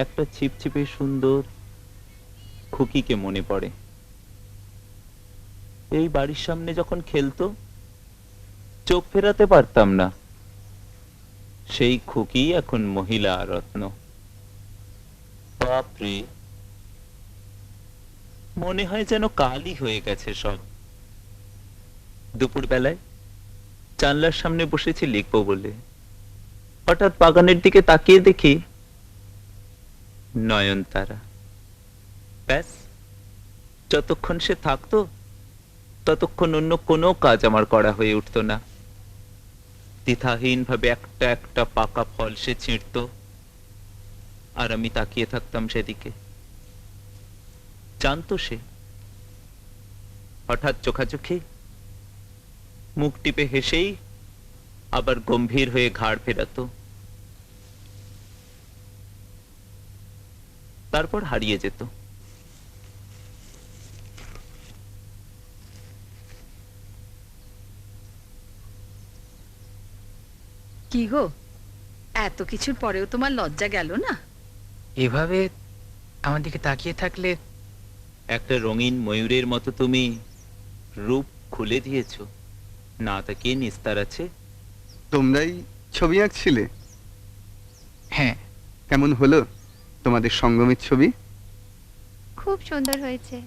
একটা ছিপছিপে সুন্দর খুকিকে মনে পড়ে। এই বাড়ির সামনে যখন খেলতো, চোখ ফেরাতে পারতাম না। সেই খুকি এখন মহিলা রত্ন। বাপরে, মনে হয় যেন কালই হয়ে গেছে সব। দুপুর বেলায় জানলার সামনে বসেছি লিখবো বলে, হঠাৎ বাগানের দিকে তাকিয়ে দেখি নয়নতারা। ব্যাস, যতক্ষণ সে থাকতো ততক্ষণ অন্য কোনো কাজ আমার করা হয়ে উঠতো না। দ্বিধাহীন ভাবে একটা একটা পাকা ফল সে ছিঁড়তো, আর আমি তাকিয়ে থাকতাম সেদিকে। জানতো সে, হঠাৎ চোখাচোখি, মুখ টিপে হেসেই আবার গম্ভীর হয়ে ঘাড় ফেরাতো, তারপর হারিয়ে যেত। কি গো, এত কিছুর পরেও তোমার লজ্জা গেল না? এভাবে আমার দিকে তাকিয়ে থাকলে একটা রঙিন ময়ূরের মতো তুমি রূপ খুলে দিয়েছো, না তাকিয়ে নিস্তার আছে। তোমরাই ছবি আঁকছিলে? হ্যাঁ, কেমন হলো তোমাদের সঙ্গমের ছবি? খুব সুন্দর হয়েছে।